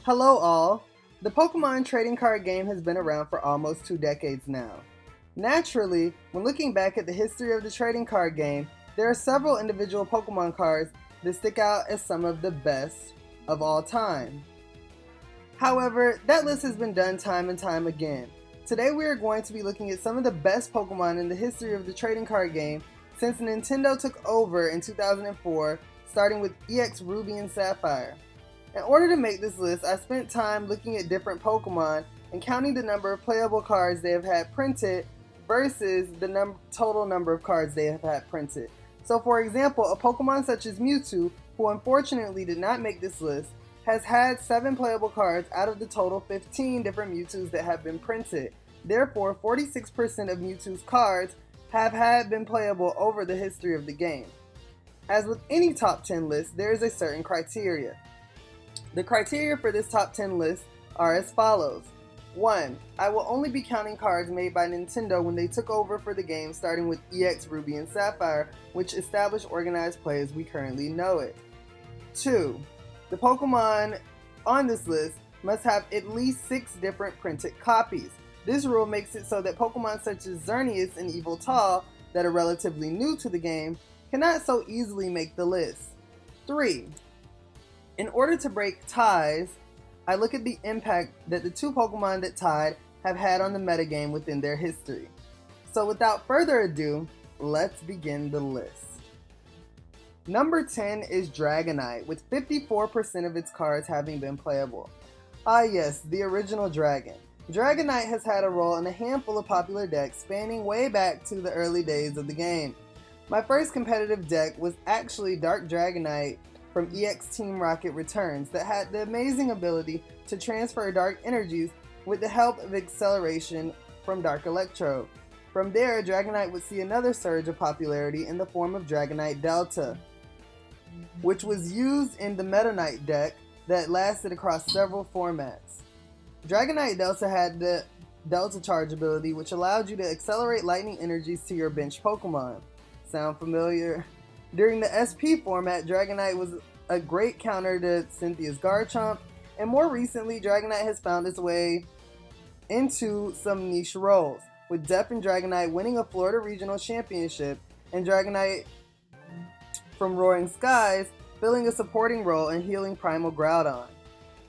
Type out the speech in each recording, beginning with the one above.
Hello all! The Pokemon trading card game has been around for almost 2 decades now. Naturally, when looking back at the history of the trading card game, there are several individual Pokemon cards that stick out as some of the best of all time. However, that list has been done time and time again. Today we are going to be looking at some of the best Pokemon in the history of the trading card game since Nintendo took over in 2004, starting with EX Ruby and Sapphire. In order to make this list, I spent time looking at different Pokemon and counting the number of playable cards they have had printed versus the total number of cards they have had printed. So for example, a Pokemon such as Mewtwo, who unfortunately did not make this list, has had 7 playable cards out of the total 15 different Mewtwo's that have been printed. Therefore, 46% of Mewtwo's cards have been playable over the history of the game. As with any top 10 list, there is a certain criteria. The criteria for this top 10 list are as follows. 1. I will only be counting cards made by Nintendo when they took over for the game, starting with EX Ruby and Sapphire, which established organized play as we currently know it. 2. The Pokemon on this list must have at least 6 different printed copies. This rule makes it so that Pokemon such as Xerneas and Yveltal, that are relatively new to the game, cannot so easily make the list. 3. In order to break ties, I look at the impact that the 2 Pokemon that tied have had on the metagame within their history. So without further ado, let's begin the list. Number 10 is Dragonite, with 54% of its cards having been playable. Ah yes, the original Dragon. Dragonite has had a role in a handful of popular decks spanning way back to the early days of the game. My first competitive deck was actually Dark Dragonite from EX Team Rocket Returns that had the amazing ability to transfer dark energies with the help of acceleration from Dark Electrode. From there, Dragonite would see another surge of popularity in the form of Dragonite Delta, which was used in the Meta Knight deck that lasted across several formats. Dragonite Delta had the Delta Charge ability, which allowed you to accelerate lightning energies to your bench Pokemon. Sound familiar? During the SP format, Dragonite was a great counter to Cynthia's Garchomp, and more recently, Dragonite has found its way into some niche roles, with Dep and Dragonite winning a Florida Regional Championship, and Dragonite from Roaring Skies filling a supporting role in healing Primal Groudon.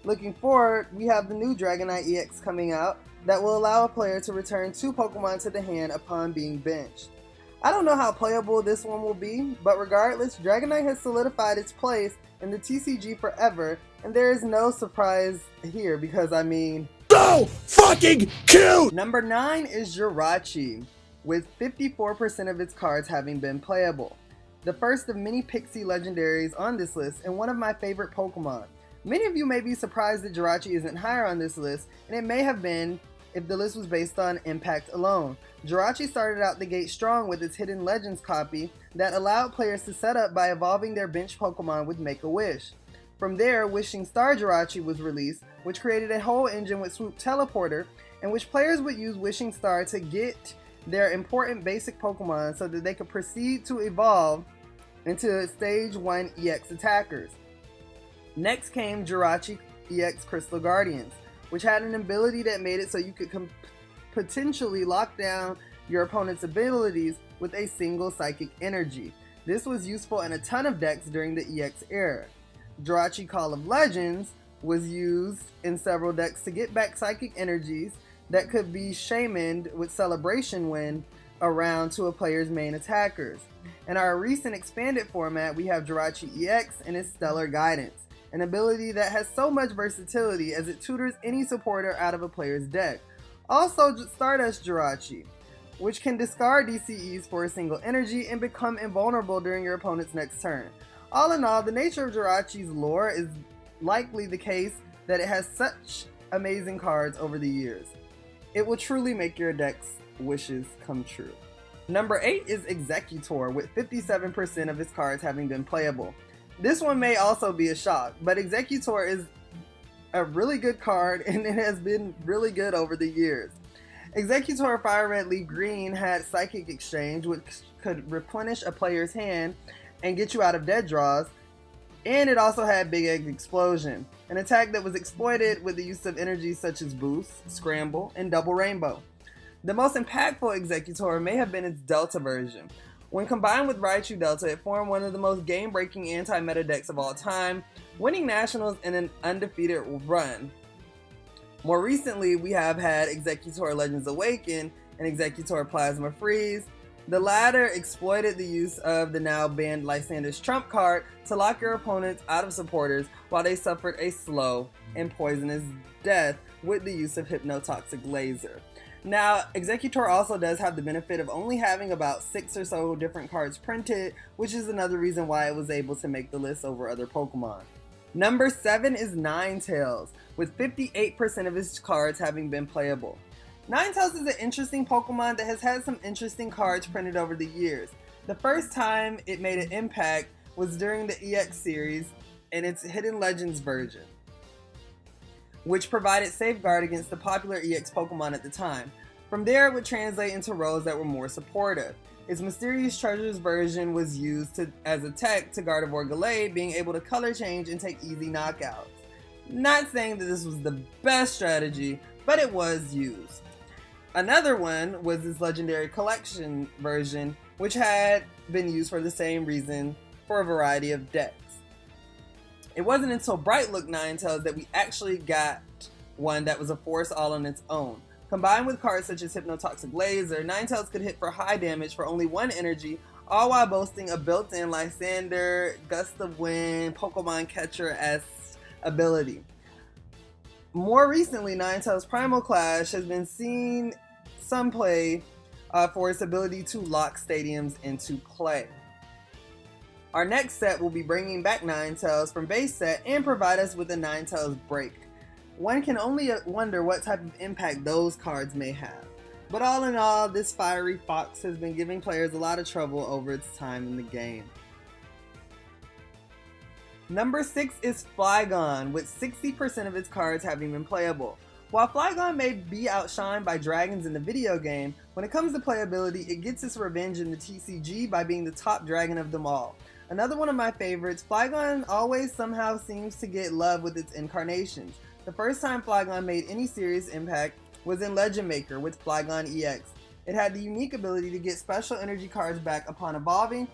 Looking forward, we have the new Dragonite EX coming out that will allow a player to return 2 Pokemon to the hand upon being benched. I don't know how playable this one will be, but regardless, Dragonite has solidified its place in the TCG forever, and there is no surprise here because so fucking cute! Number 9 is Jirachi, with 54% of its cards having been playable. The first of many Pixie legendaries on this list and one of my favorite Pokemon. Many of you may be surprised that Jirachi isn't higher on this list, and it may have been if the list was based on impact alone. Jirachi started out the gate strong with its Hidden Legends copy that allowed players to set up by evolving their bench Pokemon with Make-A-Wish. From there, Wishing Star Jirachi was released, which created a whole engine with Swoop Teleporter, in which players would use Wishing Star to get their important basic Pokemon so that they could proceed to evolve into Stage 1 EX attackers. Next came Jirachi EX Crystal Guardians, which had an ability that made it so you could potentially lock down your opponent's abilities with a single psychic energy. This was useful in a ton of decks during the EX era. Jirachi Call of Legends was used in several decks to get back psychic energies that could be Shaymined with Celebration Wind around to a player's main attackers. In our recent expanded format, we have Jirachi EX and its Stellar Guidance, an ability that has so much versatility as it tutors any supporter out of a player's deck. Also, Stardust Jirachi, which can discard DCEs for a single energy and become invulnerable during your opponent's next turn. All in all, the nature of Jirachi's lore is likely the case that it has such amazing cards over the years. It will truly make your deck's wishes come true. Number 8 is Exeggutor, with 57% of its cards having been playable. This one may also be a shock, but Exeggutor is a really good card and it has been really good over the years. Exeggutor Fire Red Leaf Green had Psychic Exchange, which could replenish a player's hand and get you out of dead draws, And it also had Big Egg Explosion, an attack that was exploited with the use of energies such as Boost, Scramble, and Double Rainbow. The most impactful Exeggutor may have been its Delta version. When combined with Raichu Delta, it formed one of the most game-breaking anti-meta decks of all time, winning Nationals in an undefeated run. More recently, we have had Exeggutor Legends Awaken and Exeggutor Plasma Freeze. The latter exploited the use of the now banned Lysander's Trump card to lock your opponents out of supporters while they suffered a slow and poisonous death with the use of Hypnotoxic Laser. Now, Exeggutor also does have the benefit of only having about 6 or so different cards printed, which is another reason why it was able to make the list over other Pokemon. Number 7 is Ninetales, with 58% of its cards having been playable. Ninetales is an interesting Pokemon that has had some interesting cards printed over the years. The first time it made an impact was during the EX series and its Hidden Legends version, which provided safeguard against the popular EX Pokemon at the time. From there, it would translate into roles that were more supportive. Its Mysterious Treasures version was used as a tech to Gardevoir Gallade, being able to color change and take easy knockouts. Not saying that this was the best strategy, but it was used. Another one was its Legendary Collection version, which had been used for the same reason for a variety of decks. It wasn't until Bright Look Ninetales that we actually got one that was a force all on its own. Combined with cards such as Hypnotoxic Laser, Ninetales could hit for high damage for only 1 energy, all while boasting a built-in Lysander, Gust of Wind, Pokemon Catcher-esque ability. More recently, Ninetales Primal Clash has been seen some play for its ability to lock stadiums into play. Our next set will be bringing back Ninetales from base set and provide us with a Ninetales break. One can only wonder what type of impact those cards may have. But all in all, this fiery fox has been giving players a lot of trouble over its time in the game. Number 6 is Flygon, with 60% of its cards having been playable. While Flygon may be outshined by dragons in the video game, when it comes to playability, it gets its revenge in the TCG by being the top dragon of them all. Another one of my favorites, Flygon always somehow seems to get love with its incarnations. The first time Flygon made any serious impact was in Legend Maker with Flygon EX. It had the unique ability to get special energy cards back upon evolving,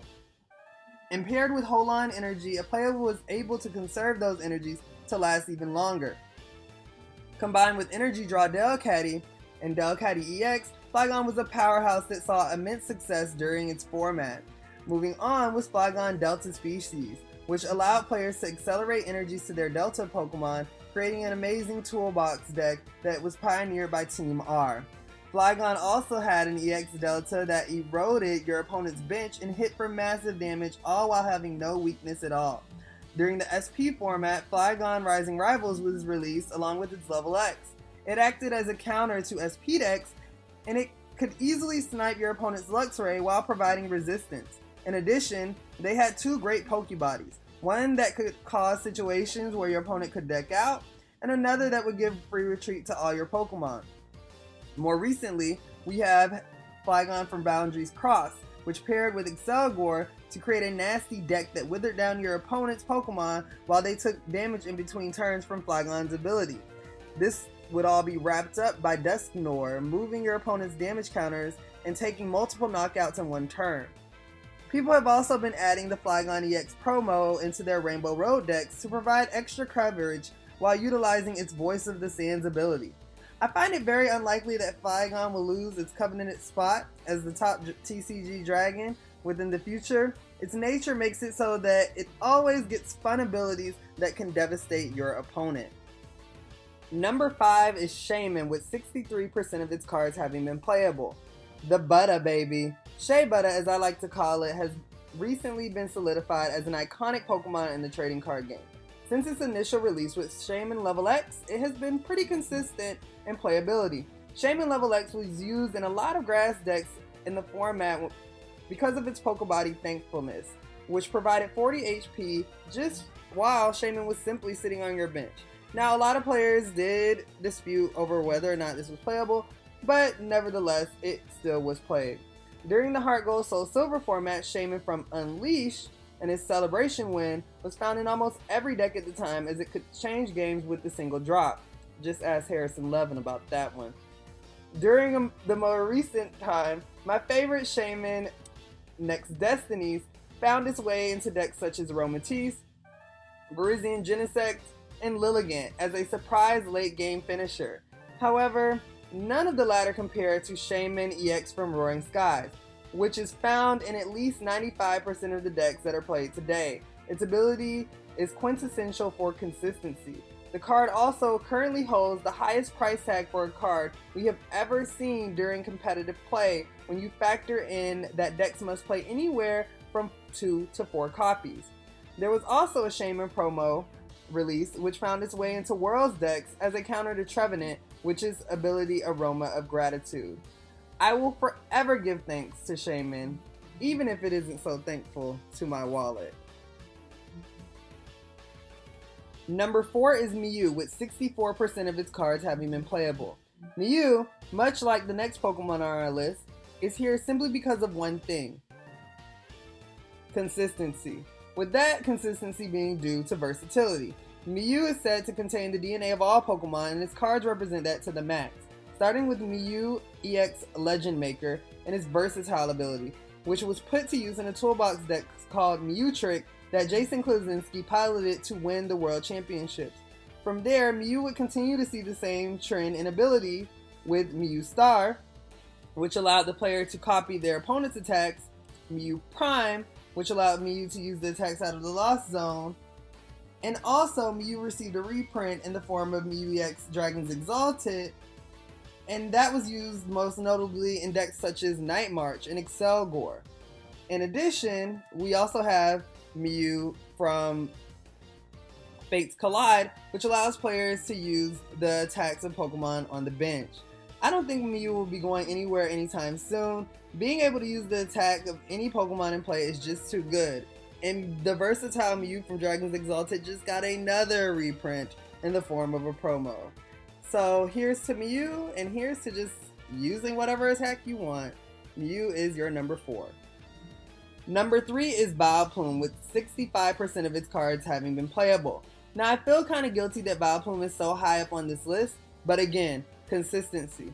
and paired with Holon energy, a player was able to conserve those energies to last even longer. Combined with Energy Draw Delcatty and Delcatty EX, Flygon was a powerhouse that saw immense success during its format. Moving on was Flygon Delta Species, which allowed players to accelerate energies to their Delta Pokemon, creating an amazing toolbox deck that was pioneered by Team R. Flygon also had an EX Delta that eroded your opponent's bench and hit for massive damage, all while having no weakness at all. During the SP format, Flygon Rising Rivals was released along with its Level X. It acted as a counter to SP decks, and it could easily snipe your opponent's Luxray while providing resistance. In addition, they had 2 great Pokebodies, one that could cause situations where your opponent could deck out, and another that would give free retreat to all your Pokemon. More recently, we have Flygon from Boundaries Cross, which paired with Exeggutor to create a nasty deck that withered down your opponent's Pokemon while they took damage in between turns from Flygon's ability. This would all be wrapped up by Dusknoir, moving your opponent's damage counters and taking multiple knockouts in one turn. People have also been adding the Flygon EX promo into their Rainbow Road decks to provide extra coverage while utilizing its Voice of the Sands ability. I find it very unlikely that Flygon will lose its covenanted spot as the top TCG dragon within the future. Its nature makes it so that it always gets fun abilities that can devastate your opponent. Number 5 is Shaymin, with 63% of its cards having been playable. The Butter baby. Shea Butter, as I like to call it, has recently been solidified as an iconic Pokemon in the trading card game. Since its initial release with Shaymin Level X, it has been pretty consistent in playability. Shaymin Level X was used in a lot of grass decks in the format because of its Pokebody Thankfulness, which provided 40 HP just while Shaymin was simply sitting on your bench. Now, a lot of players did dispute over whether or not this was playable, but nevertheless, it still was played. During the Heart Gold Soul Silver format, Shaymin from Unleashed and its celebration win was found in almost every deck at the time, as it could change games with the single drop. Just ask Harrison Levin about that one. During the more recent time, my favorite Shaymin Next Destinies found its way into decks such as Aromatisse, Berisian Genesect, and Lilligant as a surprise late game finisher. However, none of the latter compare to Shaymin EX from Roaring Skies, which is found in at least 95% of the decks that are played today. Its ability is quintessential for consistency. The card also currently holds the highest price tag for a card we have ever seen during competitive play when you factor in that decks must play anywhere from 2 to 4 copies. There was also a Shaymin promo release which found its way into Worlds decks as a counter to Trevenant, which is ability Aroma of Gratitude. I will forever give thanks to Shaymin, even if it isn't so thankful to my wallet. Number 4 is Mew, with 64% of its cards having been playable. Mew, much like the next Pokemon on our list, is here simply because of one thing: consistency. With that consistency being due to versatility. Mew is said to contain the DNA of all Pokemon, and its cards represent that to the max. Starting with Mew EX Legend Maker and its versatile ability, which was put to use in a toolbox deck called Mew Trick that Jason Klasinski piloted to win the World Championships. From there, Mew would continue to see the same trend in ability with Mew Star, which allowed the player to copy their opponent's attacks, Mew Prime, which allowed Mew to use the attacks out of the Lost Zone, and also Mew received a reprint in the form of Mew EX Dragons Exalted, and that was used most notably in decks such as Night March and Exeggutor. In addition, we also have Mew from Fates Collide, which allows players to use the attacks of Pokemon on the bench. I don't think Mew will be going anywhere anytime soon. Being able to use the attack of any Pokemon in play is just too good. And the versatile Mew from Dragons Exalted just got another reprint in the form of a promo. So here's to Mew, and here's to just using whatever attack you want. Mew is your number 4. Number 3 is Vileplume, with 65% of its cards having been playable. Now, I feel kind of guilty that Vileplume is so high up on this list, but again, consistency.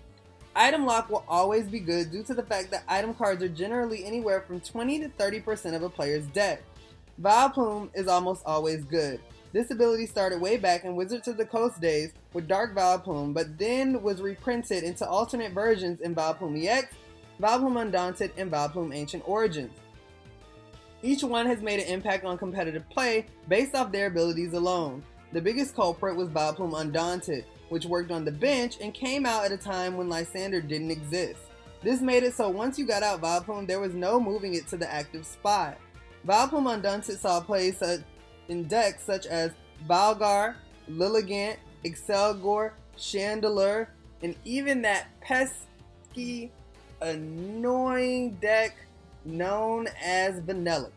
Item lock will always be good due to the fact that item cards are generally anywhere from 20 to 30% of a player's deck. Vileplume is almost always good. This ability started way back in Wizards of the Coast days with Dark Vileplume, but then was reprinted into alternate versions in Vileplume EX, Vileplume Undaunted, and Vileplume Ancient Origins. Each one has made an impact on competitive play based off their abilities alone. The biggest culprit was Vileplume Undaunted, which worked on the bench and came out at a time when Lysander didn't exist. This made it so once you got out Vileplume, there was no moving it to the active spot. Vileplume Undaunted saw play in decks such as Valgar, Lilligant, Exeggutor, Chandelure, and even that pesky, annoying deck known as Vanillix.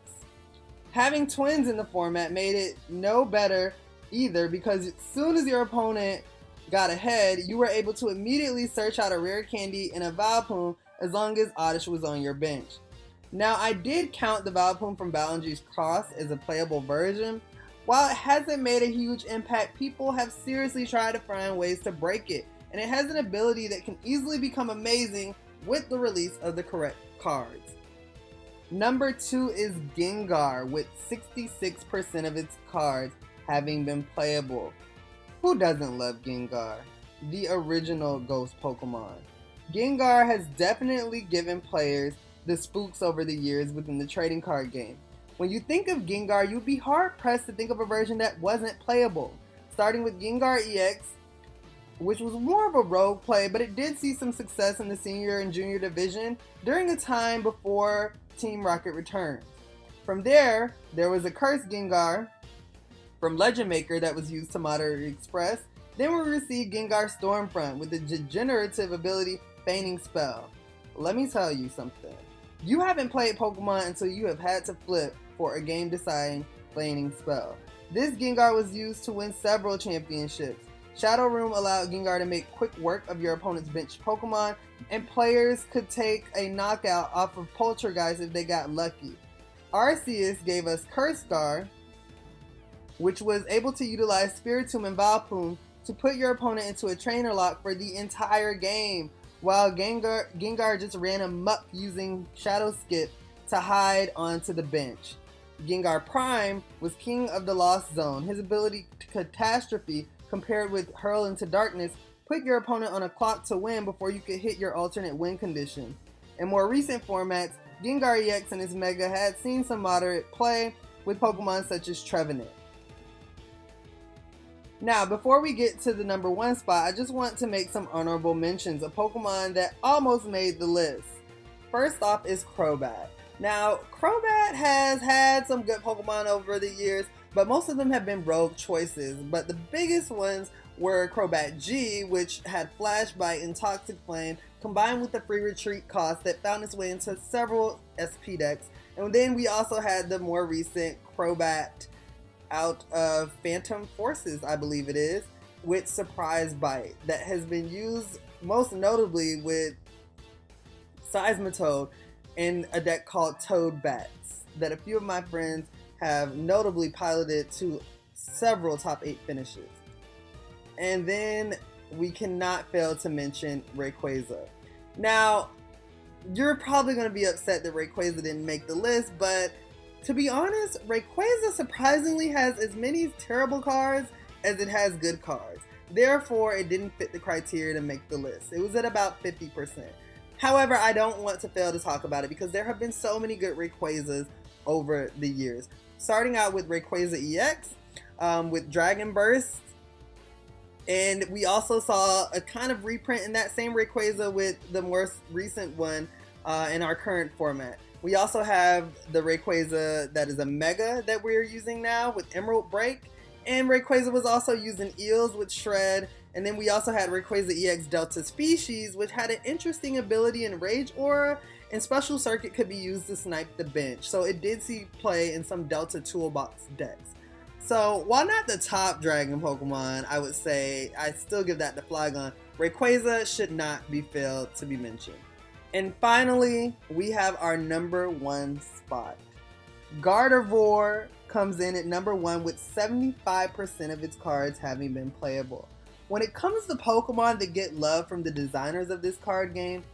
Having twins in the format made it no better either, because as soon as your opponent got ahead, you were able to immediately search out a rare candy and a Vileplume as long as Oddish was on your bench. Now, I did count the Vileplume from Boundaries Cross as a playable version. While it hasn't made a huge impact, people have seriously tried to find ways to break it, and it has an ability that can easily become amazing with the release of the correct cards. Number 2 is Gengar, with 66% of its cards having been playable. Who doesn't love Gengar? The original ghost Pokemon. Gengar has definitely given players the spooks over the years within the trading card game. When you think of Gengar, you'd be hard pressed to think of a version that wasn't playable. Starting with Gengar EX, which was more of a rogue play, but it did see some success in the senior and junior division during the time before Team Rocket returned. From there was a cursed Gengar from Legend Maker that was used to Moderate Express. Then we received Gengar Stormfront with the degenerative ability Feigning Spell. Let me tell you something. You haven't played Pokemon until you have had to flip for a game-deciding Feigning Spell. This Gengar was used to win several championships. Shadow Room allowed Gengar to make quick work of your opponent's bench Pokemon, and players could take a knockout off of Poltergeist if they got lucky. Arceus gave us Curse, which was able to utilize Spiritomb and Vileplume to put your opponent into a trainer lock for the entire game, while Gengar just ran amok using Shadow Skip to hide onto the bench. Gengar Prime was king of the Lost Zone. His ability to Catastrophe, compared with Hurl into Darkness, put your opponent on a clock to win before you could hit your alternate win condition. In more recent formats, Gengar EX and his Mega had seen some moderate play with Pokemon such as Trevenant. Now, before we get to the number 1 spot, I just want to make some honorable mentions of Pokemon that almost made the list. First off is Crobat. Now, Crobat has had some good Pokemon over the years, but most of them have been rogue choices. But the biggest ones were Crobat G, which had Flash Bite and Toxic Flame, combined with the free retreat cost that found its way into several SP decks. And then we also had the more recent Crobat out of Phantom Forces, I believe it is, with Surprise Bite, that has been used most notably with Seismitoad in a deck called Toad Bats, that a few of my friends have notably piloted to several top 8 finishes. And then we cannot fail to mention Rayquaza. Now, you're probably going to be upset that Rayquaza didn't make the list, but to be honest, Rayquaza surprisingly has as many terrible cards as it has good cards. Therefore, it didn't fit the criteria to make the list. It was at about 50%. However, I don't want to fail to talk about it because there have been so many good Rayquazas over the years. Starting out with Rayquaza EX, with Dragon Burst, and we also saw a kind of reprint in that same Rayquaza with the most recent one in our current format. We also have the Rayquaza that is a Mega that we're using now with Emerald Break, and Rayquaza was also using Eels with Shred, and then we also had Rayquaza EX Delta Species, which had an interesting ability in Rage Aura, and Special Circuit could be used to snipe the bench, so it did see play in some Delta Toolbox decks. So while not the top Dragon Pokemon, I would say I still give that to Flygon. Rayquaza should not be failed to be mentioned. And finally, we have our number 1 spot. Gardevoir comes in at number 1 with 75% of its cards having been playable. When it comes to Pokemon that get love from the designers of this card game,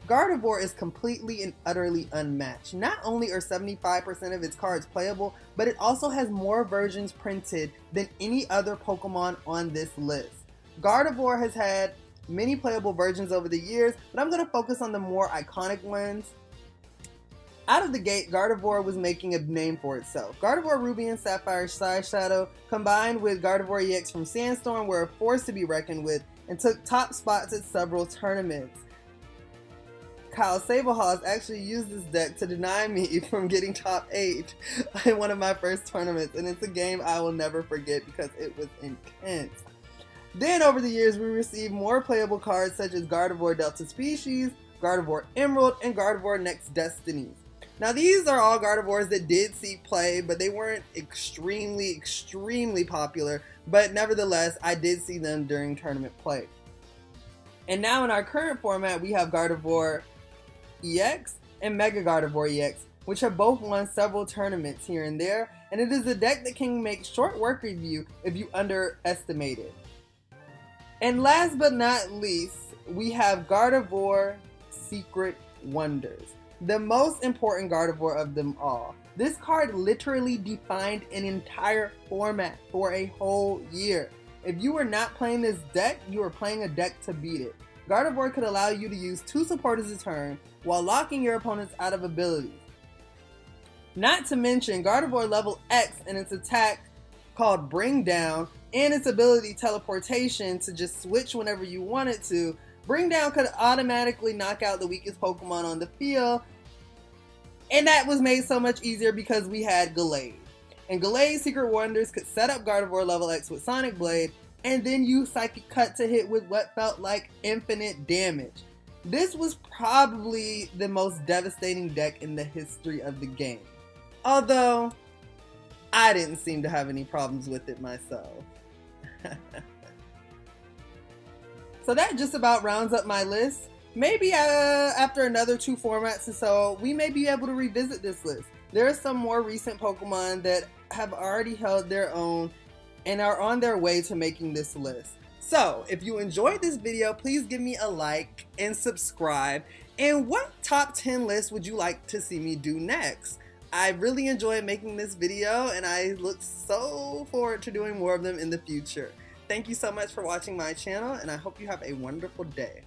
Gardevoir is completely and utterly unmatched. Not only are 75% of its cards playable, but it also has more versions printed than any other Pokemon on this list. Gardevoir has had many playable versions over the years, but I'm going to focus on the more iconic ones. Out of the gate, Gardevoir was making a name for itself. Gardevoir Ruby and Sapphire Side Shadow, combined with Gardevoir EX from Sandstorm, were a force to be reckoned with and took top spots at several tournaments. Kyle Sablehawks actually used this deck to deny me from getting top 8 in one of my first tournaments, and it's a game I will never forget because it was intense. Then over the years, we received more playable cards such as Gardevoir Delta Species, Gardevoir Emerald, and Gardevoir Next Destinies. Now these are all Gardevoirs that did see play, but they weren't extremely popular, but nevertheless, I did see them during tournament play. And now in our current format, we have Gardevoir EX and Mega Gardevoir EX, which have both won several tournaments here and there, and it is a deck that can make short work of you if you underestimate it. And last but not least, we have Gardevoir Secret Wonders, the most important Gardevoir of them all. This card literally defined an entire format for a whole year. If you were not playing this deck, you were playing a deck to beat it. Gardevoir could allow you to use 2 supporters a turn while locking your opponents out of abilities. Not to mention, Gardevoir level X and its attack called Bring Down, and its ability teleportation to just switch whenever you wanted to. Bring Down could automatically knock out the weakest Pokemon on the field, and that was made so much easier because we had Gallade. And Gallade's Secret Wonders could set up Gardevoir level X with Sonic Blade, and then use Psychic Cut to hit with what felt like infinite damage. This was probably the most devastating deck in the history of the game. Although, I didn't seem to have any problems with it myself. So that just about rounds up my list. Maybe after another 2 formats or so, we may be able to revisit this list. There are some more recent Pokemon that have already held their own and are on their way to making this list. So, if you enjoyed this video, please give me a like and subscribe. And what top 10 list would you like to see me do next? I really enjoyed making this video and I look so forward to doing more of them in the future. Thank you so much for watching my channel and I hope you have a wonderful day.